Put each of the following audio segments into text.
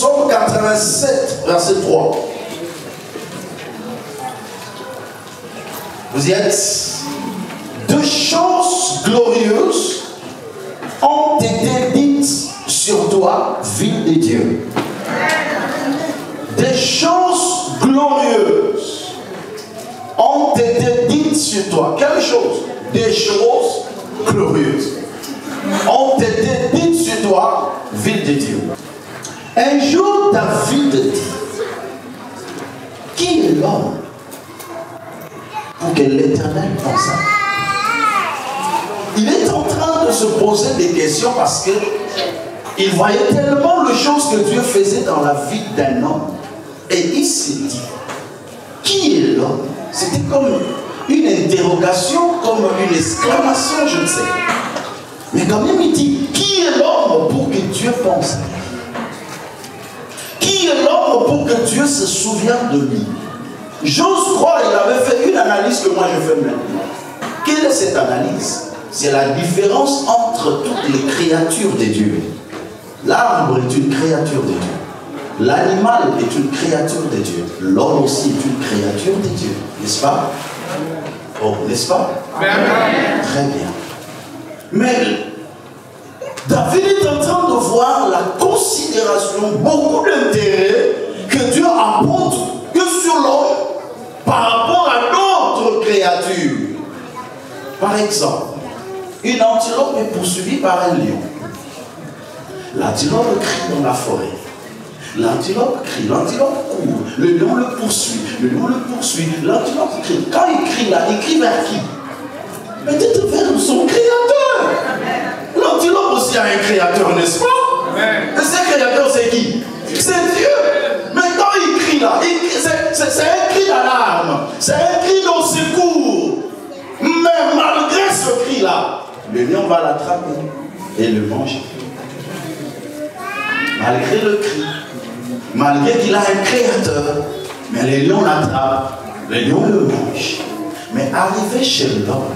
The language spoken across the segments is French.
Psaume 87, verset 3. Vous y êtes? Deux choses glorieuses ont été dites sur toi, ville de Dieu. Des choses glorieuses ont été dites sur toi. Quelle chose? Des choses glorieuses ont été dites sur toi, ville de Dieu. Un jour, David dit, qui est l'homme pour que l'Éternel pense à lui? Il est en train de se poser des questions parce qu'il voyait tellement de choses que Dieu faisait dans la vie d'un homme. Et il s'est dit, qui est l'homme? C'était comme une interrogation, comme une exclamation, je ne sais pas. Mais quand même il dit, qui est l'homme pour que Dieu pense à lui? Qui est l'homme pour que Dieu se souvienne de lui? J'ose croire, il avait fait une analyse que moi je fais maintenant. Quelle est cette analyse? C'est la différence entre toutes les créatures de Dieu. L'arbre est une créature de Dieu. L'animal est une créature de Dieu. L'homme aussi est une créature de Dieu. N'est-ce pas? Oh, n'est-ce pas? Très bien. Mais David est en train de voir la considération, beaucoup d'intérêt que Dieu apporte que sur l'homme par rapport à d'autres créatures. Par exemple, une antilope est poursuivie par un lion. L'antilope crie dans la forêt. L'antilope crie, l'antilope court, le lion le poursuit, l'antilope crie. Quand il crie là, il crie vers qui? Peut-être vers son créateur. L'antilope aussi a un créateur, n'est-ce pas? Et ce créateur, c'est qui? C'est Dieu. Mais quand il crie là, c'est un cri d'alarme, c'est un cri au secours. Mais malgré ce cri là, le lion va l'attraper et le manger. Malgré le cri, malgré qu'il a un créateur, mais le lion l'attrape, le lion le mange. Mais arrivé chez l'homme,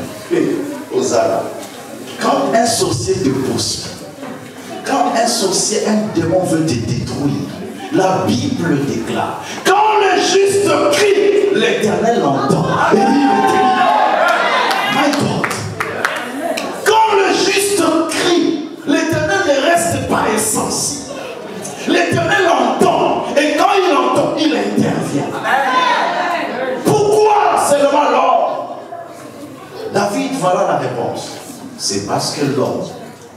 aux Arabes, quand un sorcier te poursuit, quand un sorcier, un démon veut te détruire, la Bible déclare, quand le juste crie, l'Éternel l'entend et il le délivre. My God. Quand le juste crie, l'Éternel ne reste pas insensible. L'Éternel entend, et quand il entend, il intervient. Pourquoi seulement l'homme? David, voilà la réponse. C'est parce que l'homme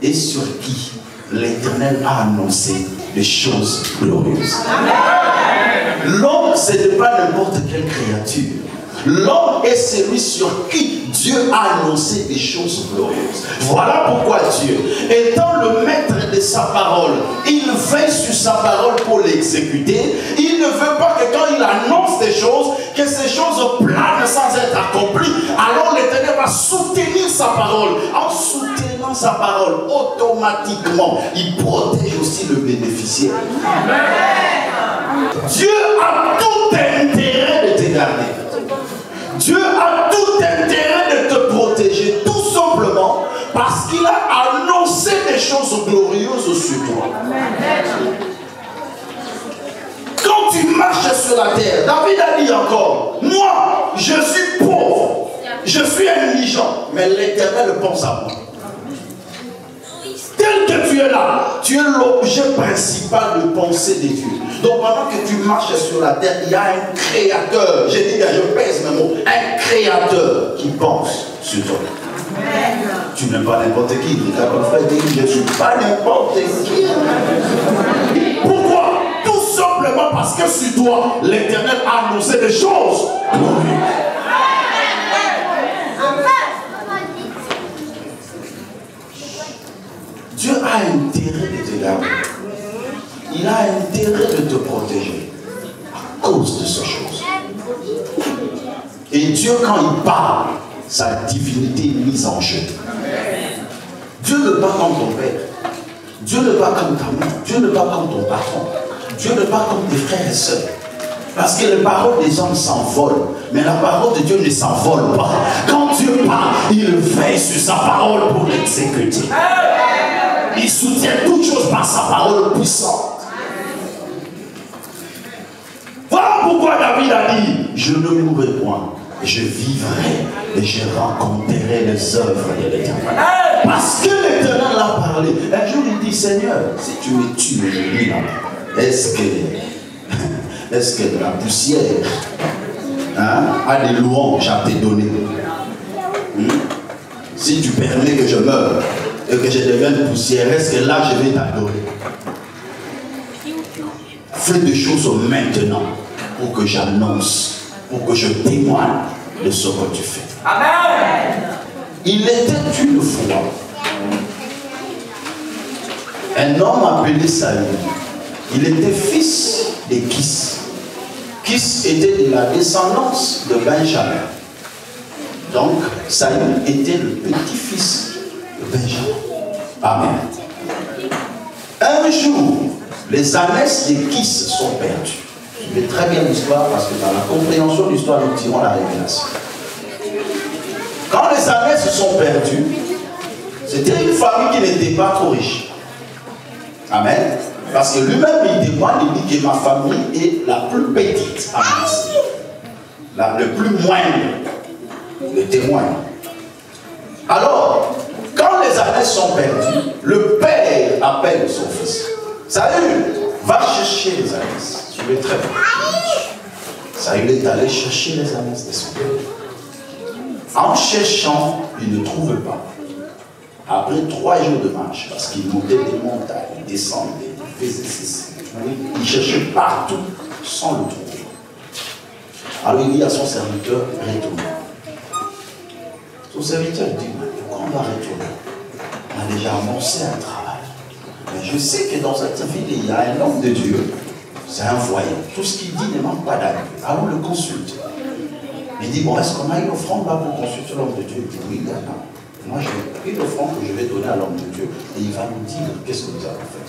est sur qui l'Éternel a annoncé des choses glorieuses. L'homme, ce n'est pas n'importe quelle créature. L'homme est celui sur qui Dieu a annoncé des choses glorieuses. Voilà pourquoi Dieu, étant le maître de sa parole, il veille sur sa parole pour l'exécuter. Il ne veut pas que quand il annonce des choses, que ces choses planent sans être accomplies. Alors l'Éternel va soutenir sa parole. En soutenant sa parole, automatiquement, il protège aussi le bénéficiaire. Dieu a tout intérêt de te garder. Dieu a tout intérêt de te protéger, tout simplement parce qu'il a annoncé des choses glorieuses sur toi. Quand tu marches sur la terre, David a dit encore, moi, je suis pauvre, je suis indigent, mais l'Éternel pense à moi. Tel que tu es là, tu es l'objet principal de pensée de Dieu. Donc pendant que tu marches sur la terre, il y a un créateur. J'ai dit, je pèse mes mots, un créateur qui pense sur toi. Tu n'es pas n'importe qui. Je ne suis pas n'importe qui. Pourquoi? Tout simplement parce que sur toi, l'Éternel a annoncé des choses glorieuses. Dieu a intérêt de te garder. Il a intérêt de te protéger à cause de ces choses. Et Dieu, quand il parle, sa divinité est mise en jeu. Dieu n'est pas comme ton père. Dieu n'est pas comme ta mère. Dieu n'est pas comme ton patron. Dieu n'est pas comme tes frères et sœurs. Parce que les paroles des hommes s'envolent. Mais la parole de Dieu ne s'envole pas. Quand Dieu parle, il veille sur sa parole pour l'exécuter. Il soutient toutes choses par sa parole puissante. pourquoi David a dit, je ne mourrai point, je vivrai et je rencontrerai les œuvres de l'Éternel. Parce que l'Éternel a parlé. Un jour il dit, Seigneur, si tu me tues aujourd'hui là, est-ce que de la poussière a des louanges à te donner? Si tu permets que je meure et que je devienne poussière, est-ce que là je vais t'adorer? Fais des choses maintenant pour que j'annonce, pour que je témoigne de ce que tu fais. Amen. Il était une fois un homme appelé Saül. Il était fils de Kis. Kis était de la descendance de Benjamin. Donc, Saül était le petit-fils de Benjamin. Amen. Un jour, les ânesses de Kis sont perdues. Suivez très bien l'histoire parce que dans la compréhension de l'histoire, nous tirons la révélation. Quand les ânesses sont perdues, c'était une famille qui n'était pas trop riche. Amen. Parce que lui-même, il témoigne, il dit que ma famille est la plus petite à Manassé. Le plus moindre. Le témoigne. Alors, quand les ânesses sont perdues, le père appelle son fils. Saül, va chercher les ânesses. Suivez très bien. Saül est allé chercher les ânesses de son père. En cherchant, il ne trouve pas. Après 3 jours de marche, parce qu'il montait des montagnes, il descendait, il faisait ceci. Il cherchait partout sans le trouver. Alors il dit à son serviteur, retourne. Son serviteur dit, pourquoi on va retourner? On a déjà amorcé un travail. Mais je sais que dans cette ville, il y a un homme de Dieu. C'est un voyant. Tout ce qu'il dit ne manque pas d'avis. Alors on le consulte. Il dit, bon, est-ce qu'on a une offrande là pour consulter l'homme de Dieu? Il dit, oui, il y en a. Moi, j'ai une offrande que je vais donner à l'homme de Dieu. Et il va nous dire qu'est-ce que nous avons fait.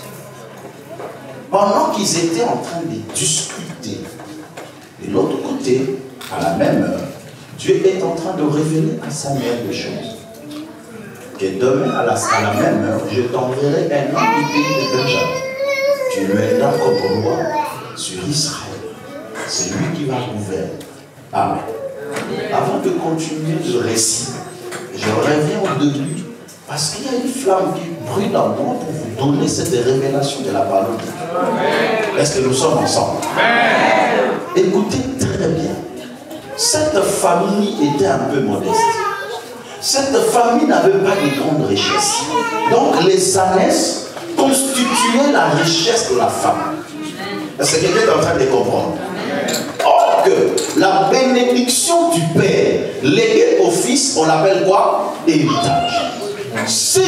Pendant qu'ils étaient en train de discuter, de l'autre côté, à la même heure, Dieu est en train de révéler à Samuel des choses. Que demain, à la même heure, je t'enverrai un homme du pays de Benjamin. Tu le mèneras comme roi sur Israël. C'est lui qui va gouverner. Amen. Avant de continuer le récit, je reviens au début, parce qu'il y a une flamme qui brûle en moi pour vous donner cette révélation de la parole de Dieu. Est-ce que nous sommes ensemble? Écoutez très bien. Cette famille était un peu modeste. Cette famille n'avait pas de grande richesse. Donc les ânesses constituaient la richesse de la femme. Est-ce que quelqu'un est en train de comprendre? Or que la bénédiction du père léguée au fils, on l'appelle quoi? Héritage. Si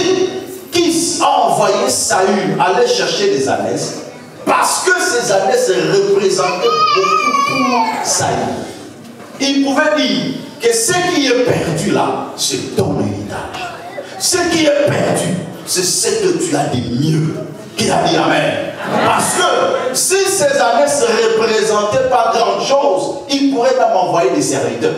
Kis a envoyé Saül aller chercher les ânesses, parce que ces ânesses représentaient beaucoup pour Saül, il pouvait dire que ce qui est perdu là, c'est ton héritage. Ce qui est perdu, c'est ce que tu as de mieux. Qui a dit Amen? Parce que si ces ânesses ne représentaient pas grand chose, il pourrait même envoyer des serviteurs.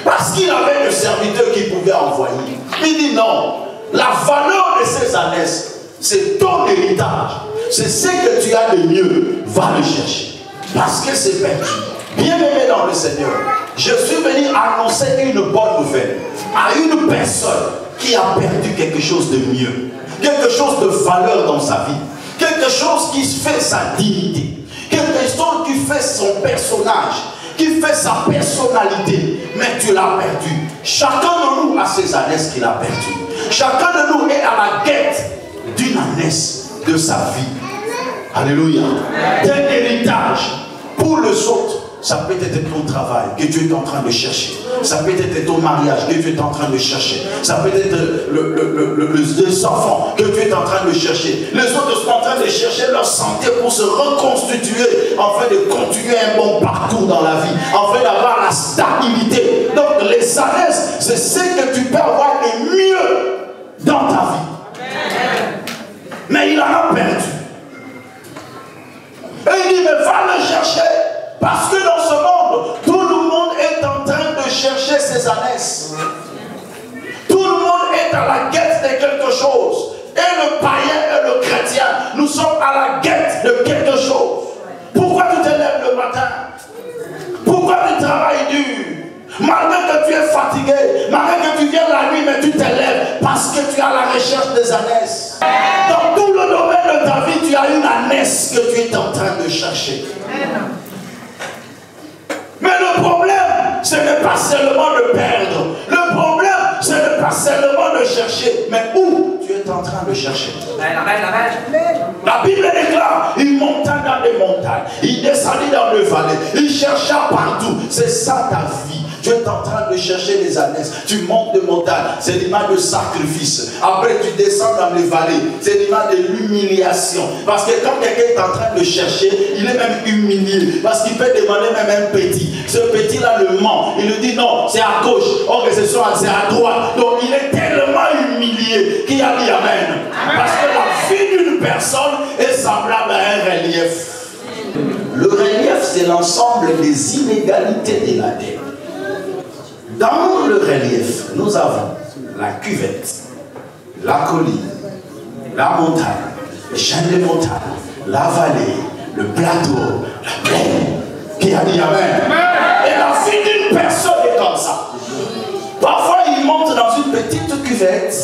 Parce qu'il avait des serviteurs qu'il pouvait envoyer. Il dit non, la valeur de ces ânesses, c'est ton héritage. C'est ce que tu as de mieux. Va le chercher. Parce que c'est perdu. Bien-aimé dans le Seigneur, je suis venu annoncer une bonne nouvelle à une personne qui a perdu quelque chose de mieux. Quelque chose de valeur dans sa vie. Quelque chose qui fait sa dignité. Quelque chose qui fait son personnage. Qui fait sa personnalité. Mais tu l'as perdu. Chacun de nous a ses ânesses qu'il a perdues. Chacun de nous est à la quête d'une ânesse de sa vie. Alléluia. D'un héritage. Pour les autres, ça peut être ton travail que Dieu est en train de chercher. Ça peut être ton mariage que Dieu est en train de chercher. Ça peut être les enfants que Dieu est en train de chercher. Les autres sont en train de chercher leur santé pour se reconstituer, afin de continuer un bon parcours dans la vie, afin d'avoir la stabilité. Donc les ânesses, c'est ce que tu peux avoir de mieux dans ta vie. Mais il en a perdu. Et il dit, mais va le chercher. Parce que dans ce monde, tout le monde est en train de chercher ses ânesses. Tout le monde est à la quête de quelque chose. Et le païen et le chrétien, nous sommes à la quête de quelque chose. Pourquoi tu te lèves le matin? Pourquoi tu travailles dur? Malgré que tu es fatigué, malgré que tu viens la nuit, mais tu t'élèves parce que tu as la recherche des ânesses. Dans tout le domaine de ta vie, tu as une ânesse que tu es en train de chercher. Mais le problème, ce n'est pas seulement de perdre. Le problème, ce n'est pas seulement de chercher, mais où tu es en train de chercher. La Bible déclare, il monta dans des montagnes, il descendit dans les vallées, il chercha partout. C'est ça ta vie. Tu es en train de chercher les ânesses. Tu montes de montagne. C'est l'image de sacrifice. Après, tu descends dans les vallées. C'est l'image de l'humiliation. Parce que quand quelqu'un est en train de chercher, il est même humilié. Parce qu'il peut demander même un petit. Ce petit-là le ment. Il lui dit non, c'est à gauche. Or que ce soit, c'est à droite. Donc il est tellement humilié qu'il a dit amen. Parce que la vie d'une personne est semblable à un relief. Le relief, c'est l'ensemble des inégalités de la terre. Dans le relief, nous avons la cuvette, la colline, la montagne, le chaîne de montagne, la vallée, le plateau, la plaine. Qui a dit amen? Et la vie d'une personne est comme ça. Parfois, il monte dans une petite cuvette,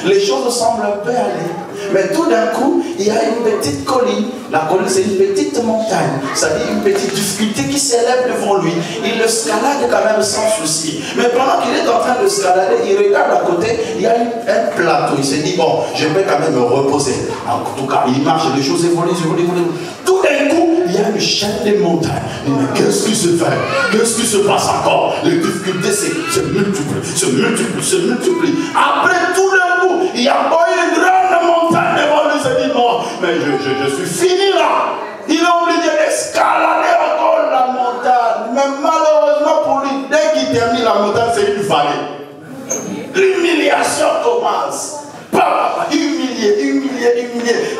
les choses semblent un peu aller. Mais tout d'un coup, il y a une petite colline. La colline, c'est une petite montagne. C'est-à-dire une petite difficulté qui s'élève devant lui. Il l'escalade quand même sans souci. Mais pendant qu'il est en train de escalader, il regarde à côté, il y a un plateau. Il s'est dit, bon, je vais quand même me reposer. En tout cas, il marche, les choses évoluent. Tout d'un coup, il y a une chaîne de montagnes. Mais qu'est-ce qui se fait? Qu'est-ce qui se passe encore? Les difficultés se multiplient. Après, tout d'un coup, il y a encore une grande montagne devant lui. Il se dit, non, mais je suis fini là. Il est obligé d'escalader encore la montagne. Mais malheureusement pour lui, dès qu'il termine la montagne, c'est une vallée. L'humiliation commence. Humilié.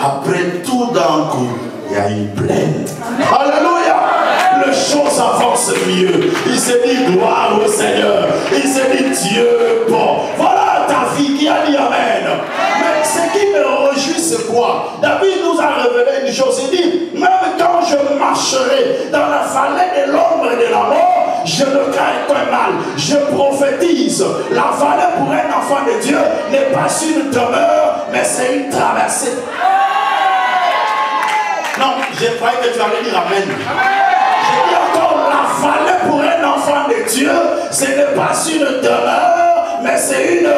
Après tout d'un coup, il y a une plaine. Alléluia. Les choses avancent mieux. Il s'est dit gloire au Seigneur. Il s'est dit Dieu bon. Voilà ta vie qui a dit amen. Mais ce qui me réjouit, c'est quoi? David nous a révélé une chose. Il dit, même quand je marcherai dans la vallée de l'ombre et de la mort, je ne crains aucun mal. Je prophétise. La vallée pour un enfant de Dieu n'est pas une demeure, mais c'est une traversée. Non, je croyais que tu allais dire amen. J'ai dit encore, la vallée pour un enfant de Dieu, ce n'est pas une demeure, mais c'est une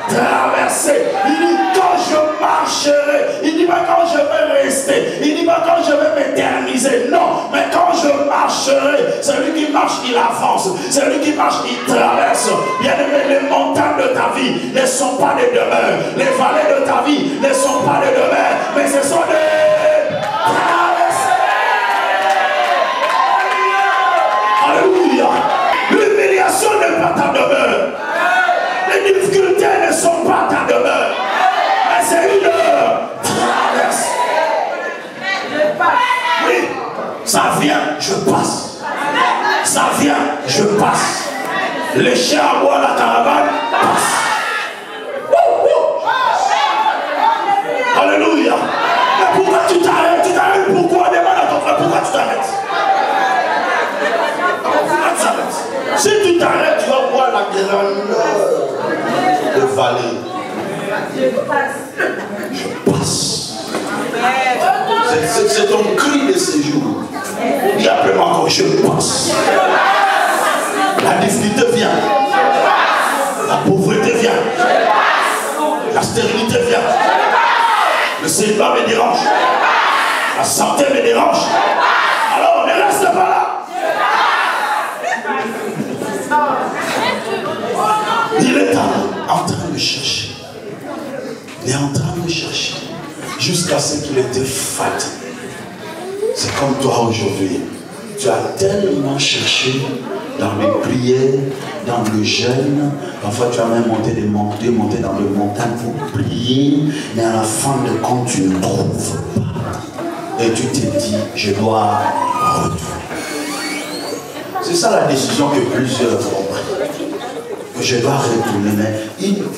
traversée. Il dit quand je marcherai, il dit pas quand je vais rester, il dit pas quand je vais m'éterniser, non, mais quand je marcherai, celui qui marche, il avance, celui qui marche, il traverse. Bien aimé, les montagnes de ta vie ne sont pas des demeures, les vallées de ta vie ne sont pas des demeures, mais ce sont des traversées. Alléluia. L'humiliation n'est pas ta demeure. Les difficultés ne sont pas ta demeure. Mais c'est une traversée. Oui, ça vient, je passe. Ça vient, je passe. Les chiens à bois, la caravane passe. Alléluia. Mais pourquoi tu t'arrêtes? Tu t'arrêtes pourquoi? Demande à ton frère pourquoi tu t'arrêtes. Si tu t'arrêtes, tu vas voir la grandeur de vallée. Je passe. C'est ton cri de séjour. Dis après moi encore, je passe. La difficulté vient. La pauvreté vient. La stérilité vient. Le célibat me dérange. La santé me dérange. Alors ne reste pas là. Il est en train de chercher. Il est en train de chercher. Jusqu'à ce qu'il était fatigué. C'est comme toi aujourd'hui. Tu as tellement cherché dans les prières, dans le jeûne. Parfois tu as même monté dans les montagnes pour prier. Mais à la fin de compte, tu ne trouves pas. Et tu te dis, je dois retourner. C'est ça la décision que plusieurs ont prise. Que je dois retourner. Mais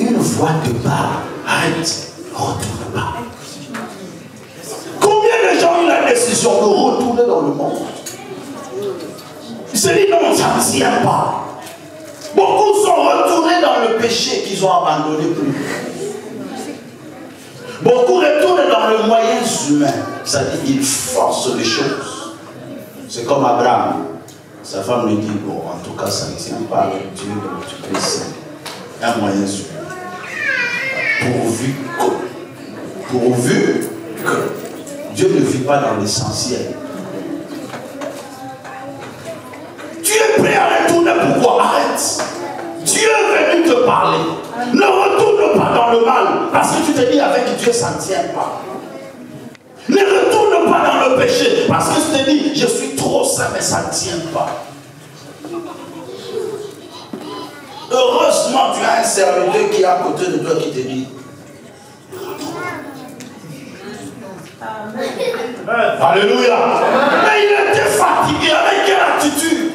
une voix te parle. Arrête, retourne pas. Combien de gens ont eu la décision de retourner dans le monde? C'est dit non, ça ne tient pas. Beaucoup sont retournés dans le péché qu'ils ont abandonné plus. Beaucoup retournent dans le moyen humain. C'est-à-dire qu'ils forcent les choses. C'est comme Abraham. Sa femme lui dit, bon, en tout cas, ça ne tient pas avec Dieu, donc tu peux essayer. Un moyen humain. Pourvu que Dieu ne vit pas dans l'essentiel. Tu es prêt à retourner, pourquoi? Arrête. Dieu est venu te parler. Ne retourne pas dans le mal, parce que tu te dis avec Dieu ça ne tient pas. Ne retourne pas dans le péché, parce que tu te dis je suis trop saint, mais ça ne tient pas. Heureusement, tu as un serviteur qui est à côté de toi qui te dit Alléluia. Mais il était fatigué. Avec quelle attitude?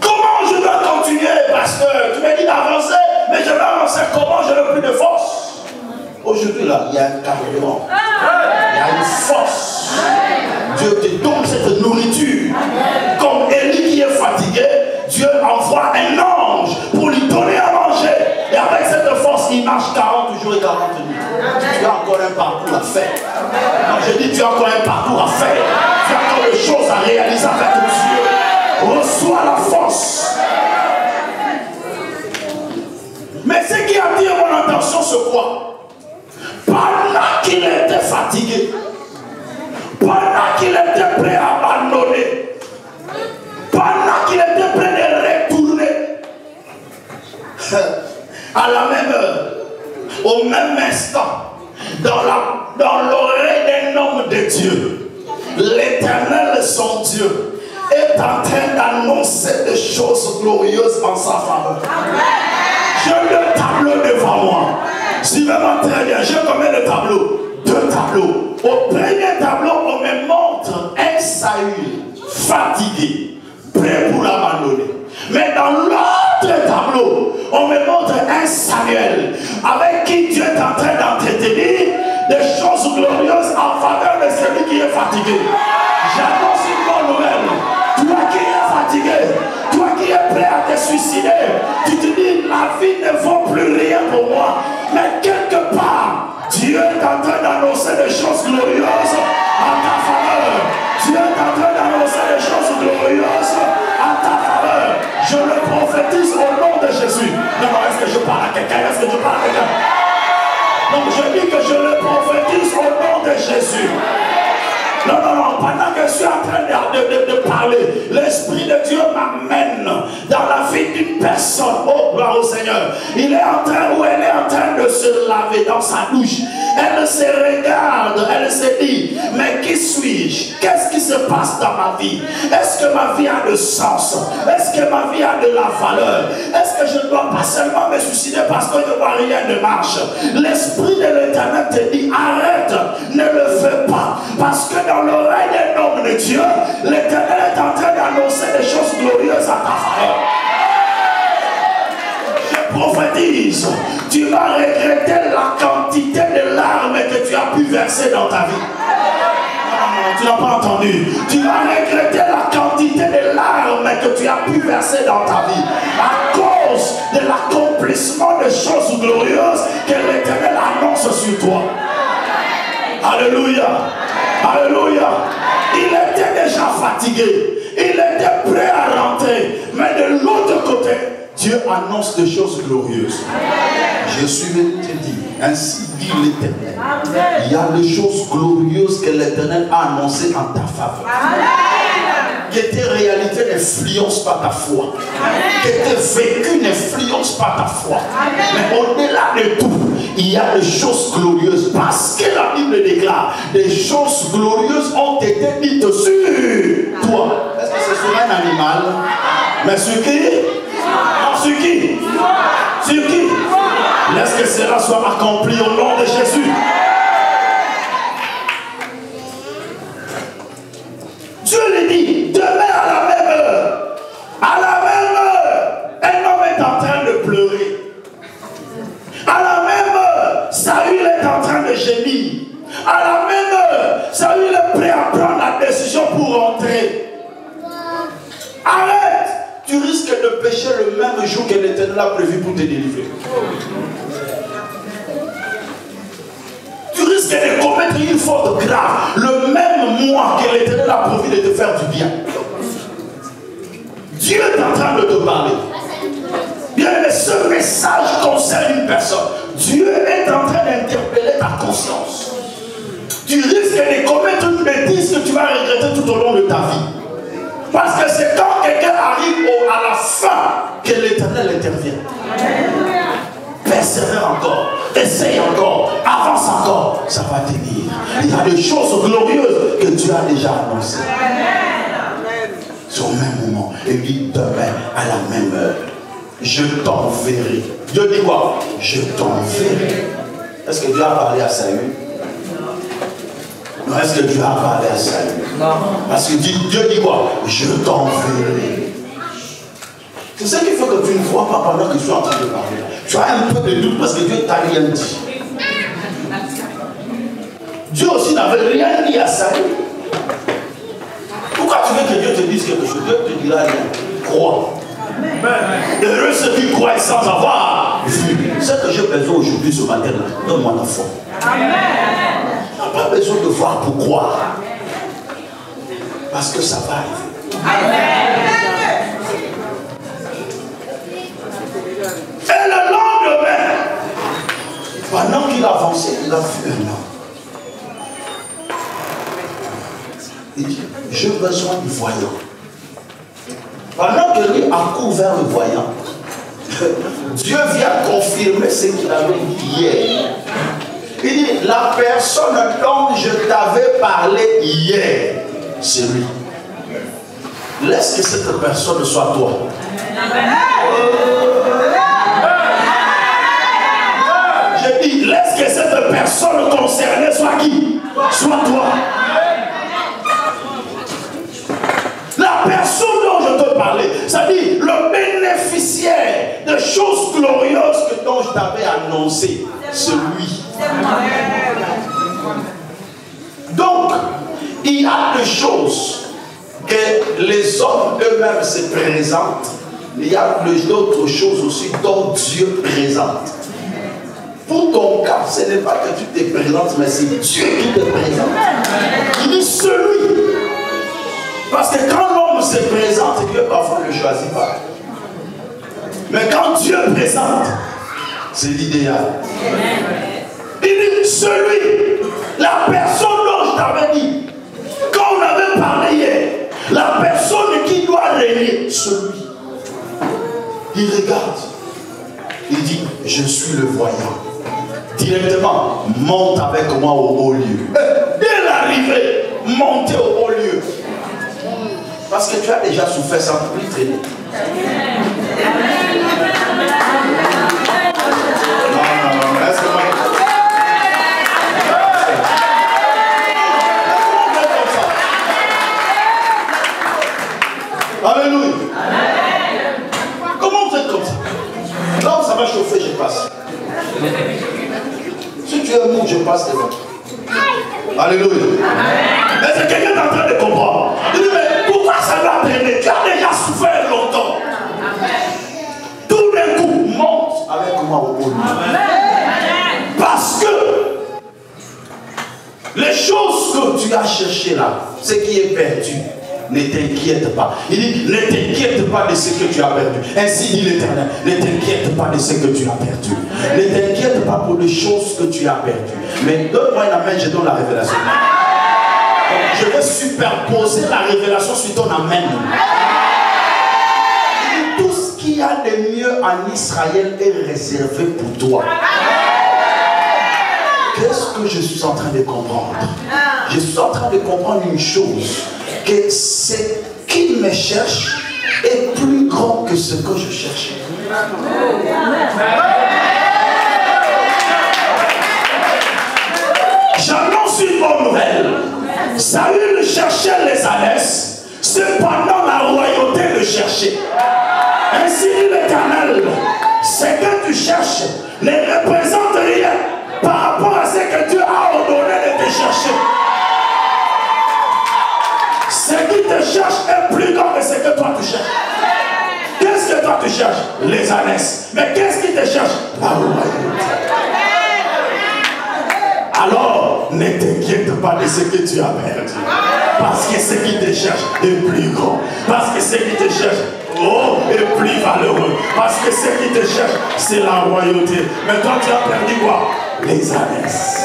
Comment je dois continuer, pasteur? Tu m'as dit d'avancer, mais je vais avancer. Comment? Je n'ai plus de force. Aujourd'hui, là, il y a un carburant. Il y a une force. Dieu te donne cette nourriture. Comme Élie qui est fatigué, Dieu envoie un ange pour lui donner à manger. Et avec cette force, il marche 40 jours et 40 nuits. Tu as encore un parcours à faire. Non, je dis tu as encore un parcours à faire. Tu as encore des choses à réaliser avec Dieu. Reçois la force. Mais ce qui attire mon attention, c'est quoi? Pendant qu'il était fatigué, pendant qu'il était prêt à abandonner, pendant qu'il était prêt de retourner, à la même heure, au même instant, dans l'oreille d'un homme de Dieu, l'Éternel, son Dieu, est en train d'annoncer des choses glorieuses en sa faveur. J'ai le tableau devant moi. Suivez-moi très bien. J'ai combien de tableaux? 2 tableaux. Au premier tableau, on me montre un Saül fatigué, prêt pour l'abandonner. Mais dans l'autre tableau, on me montre un Samuel avec qui Dieu est en train d'entretenir des choses glorieuses en faveur de celui qui est fatigué. J'annonce une bonne nouvelle. Toi qui es fatigué, toi qui es prêt à te suicider, tu te dis la vie ne vaut plus rien pour moi. Mais quelque part, Dieu est en train d'annoncer des choses glorieuses en ta faveur. Dieu est en train d'annoncer des choses glorieuses en ta faveur. Je le prophétise au nom de Jésus. Non, est-ce que je parle à quelqu'un? Est-ce que je parle à quelqu'un? Non, je dis que je le prophétise au nom de Jésus. Non, pendant que je suis en train de parler, l'Esprit de Dieu m'amène dans la vie d'une personne. Oh, gloire au Seigneur. Il est en train, ou elle est en train de se laver dans sa douche. Elle se regarde, elle se dit, mais qui suis-je? Qu'est-ce qui se passe dans ma vie? Est-ce que ma vie a de sens? Est-ce que ma vie a de la valeur? Est-ce que je ne dois pas seulement me suicider parce que je ne vois rien ne marche? L'Esprit de l'Éternel te dit, arrête, ne le fais pas. Parce que dans l'oreille d'un homme de Dieu, l'Éternel est en train d'annoncer des choses glorieuses à ta faveur. Je prophétise, tu vas regretter la quantité de larmes que tu as pu verser dans ta vie. Tu n'as pas entendu. Tu vas regretter la quantité de larmes que tu as pu verser dans ta vie à cause de l'accomplissement de choses glorieuses que l'Éternel annonce sur toi. Alléluia. Alléluia. Il était déjà fatigué. Il était prêt à rentrer. Mais de l'autre côté, Dieu annonce des choses glorieuses. Je suis venu te dire, ainsi dit l'Éternel. Il y a des choses glorieuses que l'Éternel a annoncées en ta faveur. Que tes réalités n'influencent pas ta foi. Que tes vécus n'influencent pas ta foi. Mais au-delà de tout, il y a des choses glorieuses. Parce que la Bible déclare, des choses glorieuses ont été dites sur toi. Est-ce que c'est sur un animal? Mais sur qui? Sur qui? Sur qui? Laisse que cela soit accompli au nom de Jésus. Dieu lui dit, demain à la même heure, un homme est en train de pleurer. À la même heure, Saül est en train de gémir. À la même heure, Saül est prêt à prendre la décision pour rentrer. Arrête péché le même jour que l'Éternel a prévu pour te délivrer. Tu risques de commettre une faute grave le même mois que l'Éternel a prévu de te faire du bien. Dieu est en train de te parler. Bien aimé, ce message concerne une personne. Dieu est en train d'interpeller ta conscience. Tu risques de commettre une bêtise que tu vas regretter tout au long de ta vie. Parce que c'est quand quelqu'un arrive à la fin que l'Éternel intervient. Persévère encore, essaye encore, avance encore, ça va tenir. Il y a des choses glorieuses que Dieu a déjà annoncées. C'est au même moment. Il dit demain à la même heure, je t'enverrai. Dieu dit quoi? Je t'enverrai. Est-ce que Dieu a parlé à Saül? Non, est-ce que Dieu a parlé à Saül? Non. Parce que Dieu dit quoi? Je t'enverrai. C'est ce qui fait que tu ne vois pas pendant que je suis en train de parler. Tu as un peu de doute parce que Dieu t'a rien dit. Dieu aussi n'avait rien dit à Saül. Pourquoi tu veux que Dieu te dise quelque chose? Dieu te dira rien. Crois. Heureux ceux qui croient sans avoir vu. Ce que j'ai besoin aujourd'hui ce matin-là, donne-moi la foi. Amen. Tu n'as pas besoin de voir pour croire. Parce que ça va arriver. Amen. Et le lendemain, pendant qu'il avançait, il a vu un homme. Il dit, j'ai besoin du voyant. Pendant que lui accourt vers le voyant, Dieu vient confirmer ce qu'il avait dit hier. Il dit, la personne dont je t'avais parlé hier, c'est lui. Laisse que cette personne soit toi. Je dis, laisse que cette personne concernée soit qui? Soit toi. La personne dont je te parlais, c'est-à-dire le bénéficiaire de choses glorieuses dont je t'avais annoncé, c'est lui. Donc, il y a des choses que les hommes eux-mêmes se présentent. Il y a d'autres choses aussi dont Dieu présente. Pour ton cas, ce n'est pas que tu te présentes, mais c'est Dieu qui te présente. Il dit celui. Parce que quand l'homme se présente, Dieu parfois ne choisit pas. Mais quand Dieu présente, c'est l'idéal. Il dit celui, la personne dont je t'avais dit, quand on avait parlé hier, la personne qui doit régner, celui. Il regarde, il dit, je suis le voyant. Directement, monte avec moi au haut lieu. Dès l'arrivée, montez au haut lieu. Parce que tu as déjà souffert sans plus traîner. Alléluia. Comment vous êtes comme ça? Là où ça va chauffer, je passe. Si tu es mou, je passe devant. Alléluia. Est-ce que quelqu'un est en train de comprendre? Il dit, mais pourquoi ça doit traîner? Tu as déjà souffert longtemps. Tout d'un coup, monte avec moi au bout. Parce que les choses que tu as cherchées là, ce qui est perdu, ne t'inquiète pas. Il dit, ne t'inquiète pas de ce que tu as perdu. Ainsi dit l'Éternel, ne t'inquiète pas de ce que tu as perdu. Ne t'inquiète pas pour les choses que tu as perdues. Mais donne-moi une amen, je donne la révélation. Donc, je vais superposer la révélation sur ton amen. Il dit, tout ce qu'il y a de mieux en Israël est réservé pour toi. Qu'est-ce que je suis en train de comprendre? Je suis en train de comprendre une chose. Que ce qu'il me cherche est plus grand que ce que je cherche. J'annonce une bonne nouvelle. Saül cherchait les ânesses, cependant la royauté le cherchait. Ainsi dit l'Éternel, ce que tu cherches ne représente rien par rapport à ce que Dieu a ordonné de te chercher. Ce qui te cherche est plus grand que ce que toi tu cherches. Qu'est-ce que toi toi tu cherches? Les ânesses. Mais qu'est-ce qui te cherche? La royauté. Alors, ne t'inquiète pas de ce que tu as perdu. Parce que ce qui te cherche est plus grand. Parce que ce qui te cherche est plus valeureux. Parce que ce qui te cherche, c'est la royauté. Mais toi, tu as perdu quoi? Les ânesses.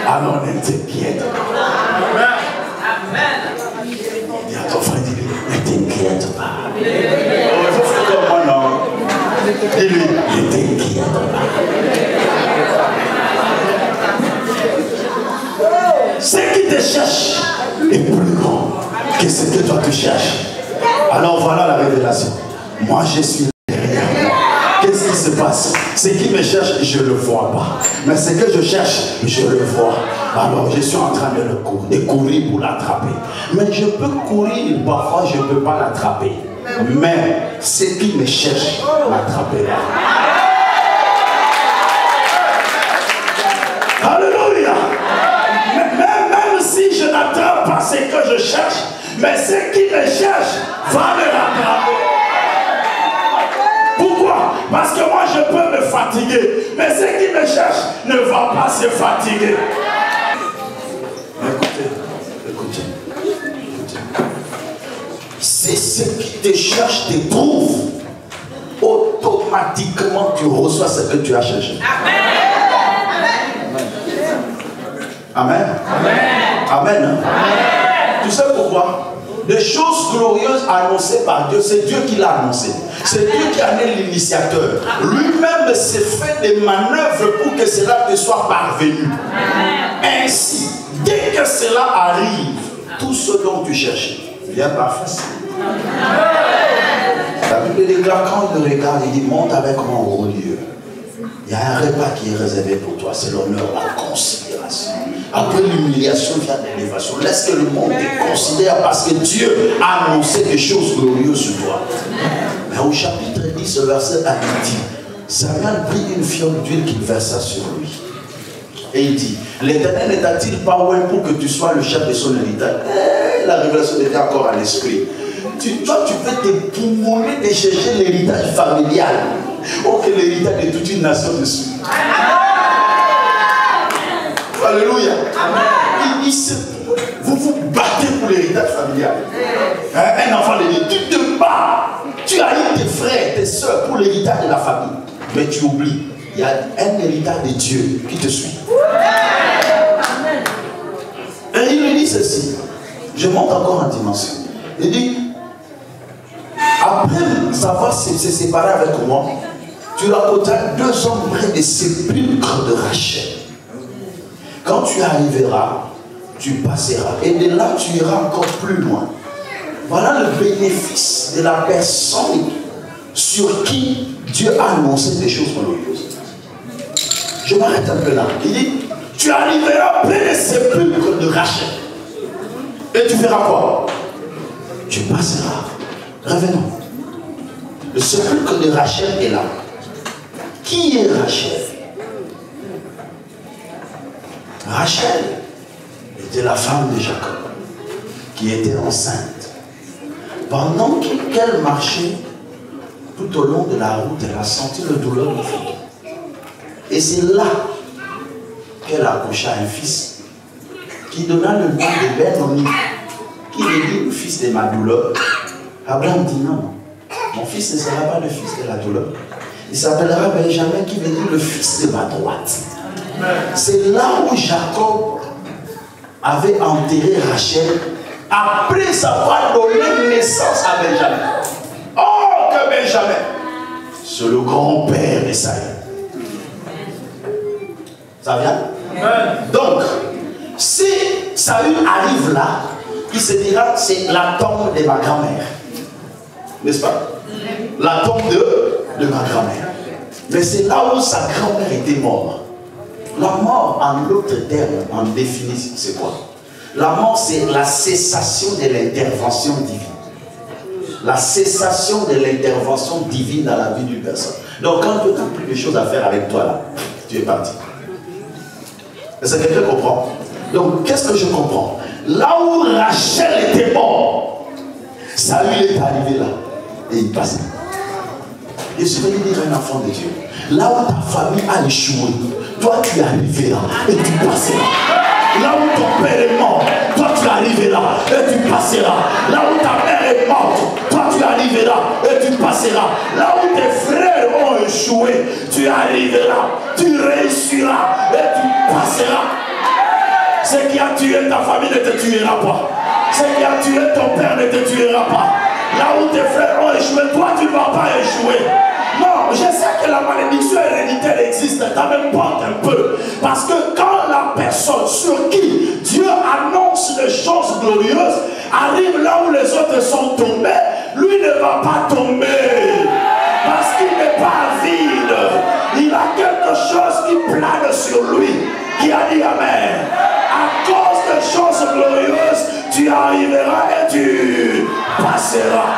Alors, ne t'inquiète pas. Amen. Dis à ton frère, dis-lui, ne t'inquiète pas. Oh, il faut faire comme moi, non? Dis-lui, ne t'inquiète pas. Ce qui te cherche est plus grand que ce que toi tu cherches. Alors voilà la révélation. Moi je suis derrière moi. Qu'est-ce qui se passe? Ce qui me cherche, je ne le vois pas. Mais ce que je cherche, je le vois. Alors je suis en train de courir pour l'attraper. Mais je peux courir, parfois je ne peux pas l'attraper. Mais ce qui me cherche m'attrapera. Alléluia. Même si je n'attrape pas ce que je cherche, mais ce qui me cherche va me rattraper. Pourquoi? Parce que moi je peux me fatiguer, mais ce qui me cherche ne va pas se fatiguer. Écoutez. Si ce qui te cherche te trouve, automatiquement tu reçois ce que tu as cherché. Amen. Amen. Amen. Amen. Tu sais pourquoi? Des choses glorieuses annoncées par Dieu, c'est Dieu qui l'a annoncé. C'est Dieu qui en est l'initiateur. Lui-même s'est fait des manœuvres pour que cela te soit parvenu. Ainsi, dès que cela arrive, tout ce dont tu cherchais vient par facile. La Bible déclare, quand il le regarde, il dit, monte avec moi au haut lieu. Il y a un repas qui est réservé pour toi, c'est l'honneur, la considération. Après l'humiliation vient l'élévation. Laisse que le monde te considère parce que Dieu a annoncé des choses glorieuses sur toi. Mais au chapitre 10, verset 1, il dit, Samuel prit une fiole d'huile qu'il versa sur lui. Et il dit, l'Éternel n'est-il pas loin pour que tu sois le chef de son héritage? La révélation était encore à l'esprit. Toi, tu peux te poumonner de chercher l'héritage familial. Oh, que l'héritage de toute une nation dessus. Alléluia. Vous vous battez pour l'héritage familial. Un enfant de Dieu, tu te bats. Tu as eu tes frères, tes soeurs pour l'héritage de la famille. Mais tu oublies, il y a un héritage de Dieu qui te suit. Et il lui dit ceci. Je monte encore en dimension. Il dit, après savoir se séparer avec moi, tu raconteras 2 hommes près des sépulcres de Rachel. Quand tu arriveras, tu passeras. Et de là, tu iras encore plus loin. Voilà le bénéfice de la personne sur qui Dieu a annoncé des choses glorieuses. Je m'arrête un peu là. Il dit, tu arriveras près des sépulcres de Rachel. Et tu feras quoi? Tu passeras. Revenons. Le sépulcre de Rachel est là. Qui est Rachel? Rachel était la femme de Jacob, qui était enceinte. Pendant qu'elle marchait tout au long de la route, elle a senti le douleur du fils. Et c'est là qu'elle accoucha un fils qui donna le nom de Ben-Oni, qui veut dire le fils de ma douleur. Abraham dit non, mon fils ne sera pas le fils de la douleur. Il s'appellera Benjamin, qui veut dire le fils de ma droite. C'est là où Jacob avait enterré Rachel après avoir donné naissance à Benjamin. Oh, que Benjamin, c'est le grand-père d'Esaïe. Ça vient? Donc, si Saül arrive là, il se dira, c'est la tombe de ma grand-mère. N'est-ce pas? La tombe de ma grand-mère. Mais c'est là où sa grand-mère était morte. La mort, en d'autres termes, en définition, c'est quoi? La mort, c'est la cessation de l'intervention divine. La cessation de l'intervention divine dans la vie d'une personne. Donc, quand tu n'as plus de choses à faire avec toi, là, tu es parti. Est-ce que quelqu'un comprend? Donc, qu'est-ce que je comprends? Là où Rachel était mort, Saül est arrivé là. Et il passait. Et je vais dire à un enfant de Dieu, là où ta famille a échoué, toi tu arriveras et tu passeras. Là où ton père est mort, toi tu arriveras et tu passeras. Là où ta mère est morte, toi tu arriveras et tu passeras. Là où tes frères ont échoué, tu arriveras, tu réussiras et tu passeras. Ce qui a tué ta famille ne te tuera pas. Ce qui a tué ton père ne te tuera pas. Là où tes frères ont échoué, toi tu ne vas pas échouer. Non, je sais que la malédiction héréditaire existe, ça m'importe un peu. Parce que quand la personne sur qui Dieu annonce des choses glorieuses arrive là où les autres sont tombés, lui ne va pas tomber. Parce qu'il n'est pas vide. Il a quelque chose qui plane sur lui. Qui a dit Amen. À cause de choses glorieuses, tu arriveras et tu passeras.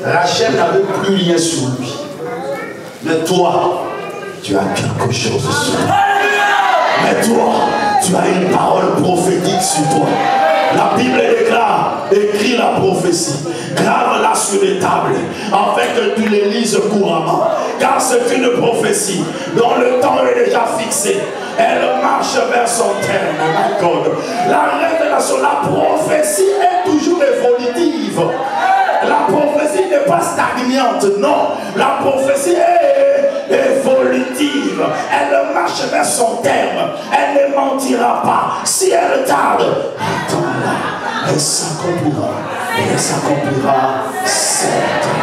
Rachel n'avait plus rien sur lui. Mais toi, tu as quelque chose sur toi. Mais toi, tu as une parole prophétique sur toi. La Bible déclare, écrit la prophétie, grave-la sur les tables, afin que tu les lises couramment. Car c'est une prophétie dont le temps est déjà fixé. Elle marche vers son terme. La révélation, la prophétie est toujours évolutive. La prophétie n'est pas stagnante, non. La prophétie est évolutive. Elle marche vers son terme. Elle ne mentira pas. Si elle tarde, attends-la. Elle s'accomplira. Elle s'accomplira certainement.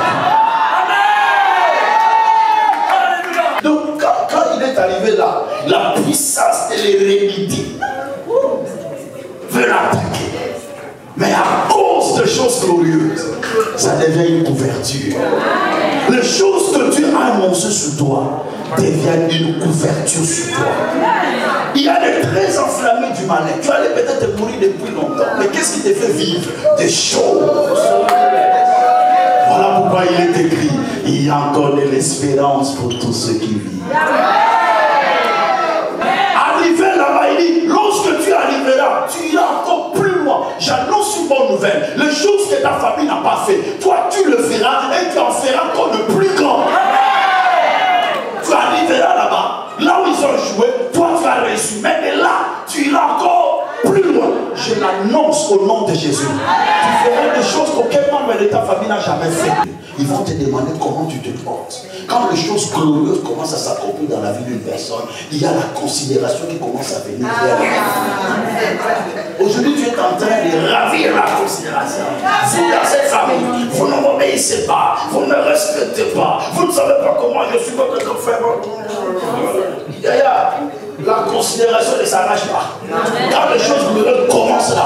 Donc quand il est arrivé là, la puissance de l'hérédité veut l'attaquer. Mais à cause de choses glorieuses, ça devient une couverture. Les choses que Dieu a annoncées sur toi deviennent une couverture sur toi. Il y a des traits enflammés du malin. Tu allais peut-être mourir depuis longtemps. Mais qu'est-ce qui te fait vivre? Des choses. Voilà pourquoi il est écrit, il y a encore de l'espérance pour tous ceux qui vivent. Arrivé là-bas, il dit, lorsque tu arriveras, tu iras encore plus loin. J'annonce une bonne nouvelle. Les choses que ta famille n'a pas fait, toi tu le feras et tu en feras encore de plus grand. Tu arriveras là-bas, là où ils ont joué, toi tu as réussi. Mais là, tu iras encore plus loin. Je l'annonce au nom de Jésus. Tu feras des choses qu'aucun membre de ta famille n'a jamais fait. Ils vont te demander comment tu te portes. Quand les choses glorieuses commencent à s'accomplir dans la vie d'une personne, il y a la considération qui commence à venir. Aujourd'hui, tu es en train de ravir la considération. Vous, dans cette famille, vous ne m'obéissez pas, vous ne me respectez pas, vous ne savez pas comment je suis votre frère. La considération ne s'arrache pas. Quand les choses glorieuses commencent là.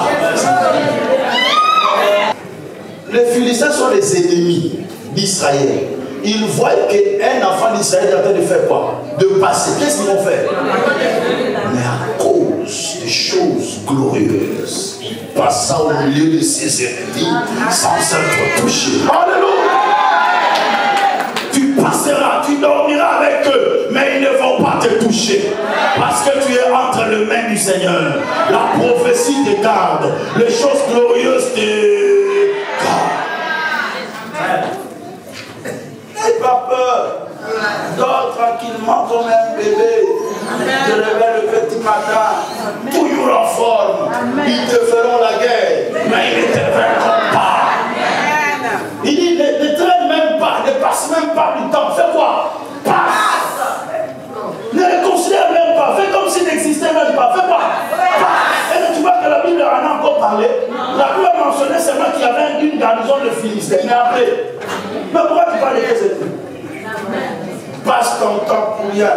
Les Philistins sont les ennemis d'Israël. Ils voient qu'un enfant d'Israël est en train de faire quoi? De passer. Qu'est-ce qu'ils vont faire? Mais à cause des choses glorieuses, il passa au milieu de ses ennemis sans être touché. Alléluia! Tu passeras, tu dormiras avec eux, mais ils ne vont pas te toucher. Parce que tu es entre les mains du Seigneur. La prophétie te garde. Les choses glorieuses te gardent. N'aie pas peur. Dors tranquillement comme un bébé. Te réveille le petit matin. Toujours en forme. Ils te feront la guerre. Mais ils ne te vaincront pas. Il dit ne traîne même pas. Ne passe même pas du temps. Fais quoi? Passe. Ne les considère même pas. Fais comme s'il n'existait même pas. Fais quoi? Passe. Et tu vois que la Bible en a encore parlé. La Bible a mentionné seulement qu'il y avait une garnison de Philistins. Mais après, mais pourquoi tu parles de tes ennemis? Passe ton temps pour rien.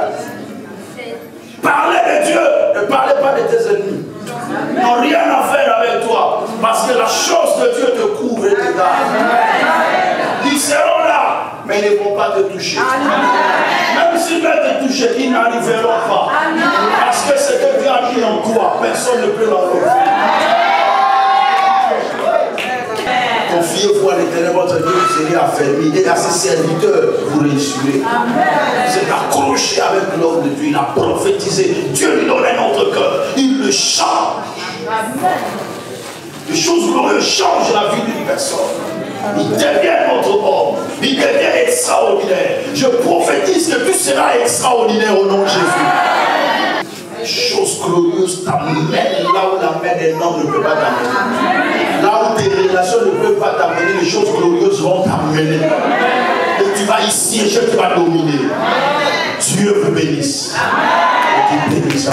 Parlez de Dieu, ne parlez pas de tes ennemis. Ils n'ont rien à faire avec toi. Parce que la chose de Dieu te couvre et te garde. Ils seront là, mais ils ne vont pas te toucher. Même s'ils veulent te toucher, ils n'arriveront pas. Parce que ce que Dieu a mis en toi, personne ne peut l'enlever. Confiez-vous à l'Éternel, votre Dieu, vous serez affermi. Et à ses serviteurs, vous réussirez. Vous êtes accroché avec l'homme de Dieu. Il a prophétisé. Dieu lui donne un autre cœur. Il le change. Les choses glorieuses changent la vie d'une personne. Il devient notre homme. Il devient extraordinaire. Je prophétise que tu seras extraordinaire au nom de Jésus. Chose glorieuse t'amène là où la main des hommes ne peut pas t'amener. Là où tes relations ne peuvent pas t'amener, les choses glorieuses vont t'amener. Et tu vas ici et tu vas dominer. Dieu vous bénisse. Et qu'il bénisse.